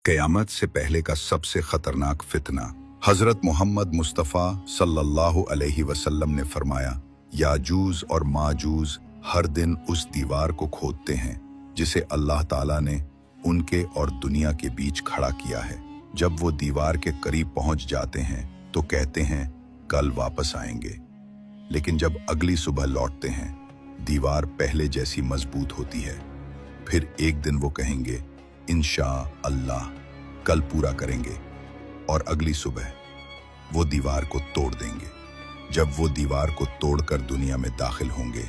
क़यामत से पहले का सबसे खतरनाक फितना। हजरत मोहम्मद मुस्तफ़ा सल्लल्लाहु अलैहि वसल्लम ने फरमाया, याजूज और माजूज हर दिन उस दीवार को खोदते हैं जिसे अल्लाह ताला ने उनके और दुनिया के बीच खड़ा किया है। जब वो दीवार के करीब पहुंच जाते हैं तो कहते हैं कल वापस आएंगे, लेकिन जब अगली सुबह लौटते हैं दीवार पहले जैसी मजबूत होती है। फिर एक दिन वो कहेंगे इंशा अल्लाह कल पूरा करेंगे, और अगली सुबह वो दीवार को तोड़ देंगे। जब वो दीवार को तोड़कर दुनिया में दाखिल होंगे,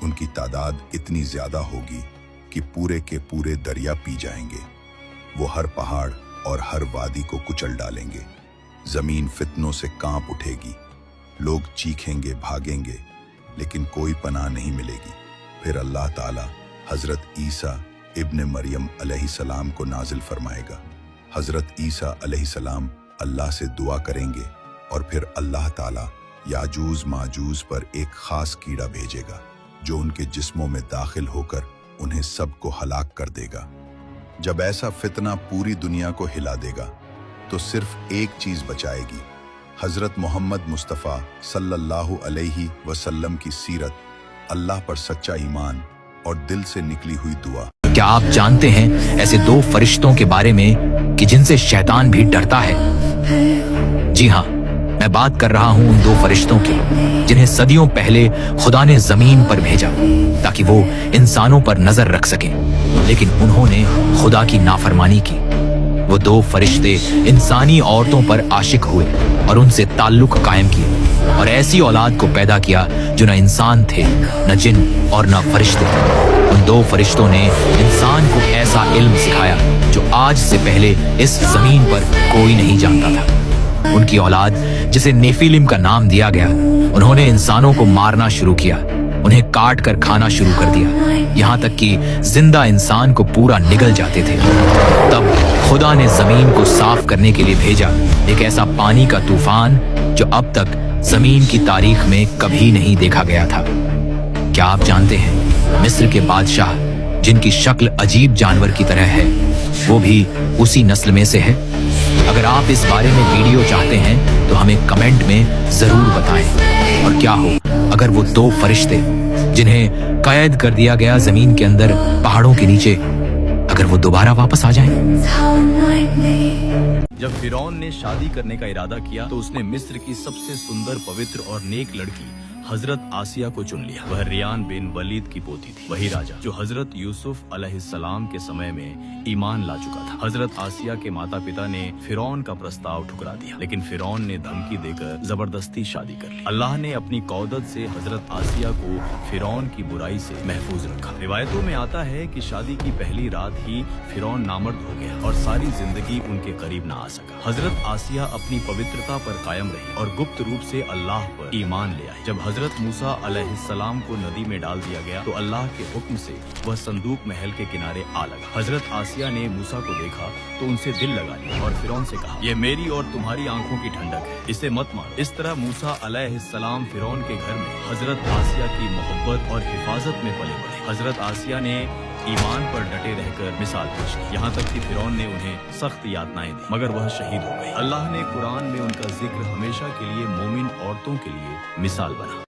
उनकी तादाद इतनी ज्यादा होगी कि पूरे के पूरे दरिया पी जाएंगे। वो हर पहाड़ और हर वादी को कुचल डालेंगे। जमीन फितनों से कांप उठेगी, लोग चीखेंगे, भागेंगे, लेकिन कोई पनाह नहीं मिलेगी। फिर अल्लाह ताला हजरत ईसा इब्न मरियम अलैहिस्सलाम को नाजिल फरमाएगा। हजरत ईसा अलैहिस्सलाम अल्लाह से दुआ करेंगे और फिर अल्लाह ताला याजूज माजूज पर एक खास कीड़ा भेजेगा जो उनके जिस्मों में दाखिल होकर उन्हें सबको हलाक कर देगा। जब ऐसा फितना पूरी दुनिया को हिला देगा तो सिर्फ एक चीज बचाएगी, हजरत मोहम्मद मुस्तफ़ा सल्लल्लाहु अलैहि वसल्लम की सीरत, अल्लाह पर सच्चा ईमान और दिल से निकली हुई दुआ। क्या आप जानते हैं ऐसे दो फरिश्तों के बारे में कि जिनसे शैतान भी डरता है? जी हाँ, मैं बात कर रहा हूँ उन दो फरिश्तों की जिन्हें सदियों पहले खुदा ने जमीन पर भेजा ताकि वो इंसानों पर नजर रख सकें, लेकिन उन्होंने खुदा की नाफरमानी की। वो दो फरिश्ते इंसानी औरतों पर आशिक हुए और उनसे ताल्लुक कायम किए और ऐसी औलाद को पैदा किया जो न इंसान थे, न जिन और न फरिश्ते। उन दो फरिश्तों ने इंसान को ऐसा इल्म सिखाया जो आज से पहले इस जमीन पर कोई नहीं जानता था। उनकी औलाद, जिसे नेफिलिम का नाम दिया गया, उन्होंने इंसानों को मारना शुरू किया, उन्हें काट कर खाना शुरू कर दिया, यहाँ तक कि जिंदा इंसान को पूरा निगल जाते थे। तब खुदा ने जमीन को साफ करने के लिए भेजा एक ऐसा पानी का तूफान जो अब तक जमीन की तारीख में कभी नहीं देखा गया था। क्या आप जानते हैं मिस्र के बादशाह, जिनकी शक्ल अजीब जानवर की तरह है, वो भी उसी नस्ल में से है? अगर आप इस बारे में वीडियो चाहते हैं तो हमें कमेंट में जरूर बताएं। और क्या हो अगर वो दो फरिश्ते जिन्हें कैद कर दिया गया जमीन के अंदर पहाड़ों के नीचे, अगर वो दोबारा वापस आ जाएं? जब फिरौन ने शादी करने का इरादा किया तो उसने मिस्र की सबसे सुंदर, पवित्र और नेक लड़की हजरत आसिया को चुन लिया। वह रियान बिन वलीद की पोती थी, वही राजा जो हजरत यूसुफ अलैहिस्सलाम के समय में ईमान ला चुका था। हजरत आसिया के माता पिता ने फिरौन का प्रस्ताव ठुकरा दिया, लेकिन फिरौन ने धमकी देकर जबरदस्ती शादी कर ली। अल्लाह ने अपनी कौदत से हजरत आसिया को फिरौन की बुराई से महफूज रखा। रिवायतों में आता है कि शादी की पहली रात ही फिरौन नामर्द हो गया और सारी जिंदगी उनके करीब न आ सका। हजरत आसिया अपनी पवित्रता पर कायम रही और गुप्त रूप से अल्लाह पर ईमान ले आई। जब हजरत मूसा अलैहिस्सलाम को नदी में डाल दिया गया तो अल्लाह के हुक्म से वह संदूक महल के किनारे आ लगा। हजरत आसिया ने मूसा को देखा तो उनसे दिल लगा लिया और फिरौन से कहा, ये मेरी और तुम्हारी आंखों की ठंडक है, इसे मत मारो। इस तरह मूसा अलैहिस्सलाम फिरौन के घर में हजरत आसिया की मोहब्बत और हिफाजत में पले बढ़े। हजरत आसिया ने ईमान पर डटे रहकर मिसाल पेश की, यहाँ तक कि फिरौन ने उन्हें सख्त यातनाएं दी, मगर वह शहीद हो गई। अल्लाह ने कुरान में उनका जिक्र हमेशा के लिए मोमिन औरतों के लिए मिसाल बना।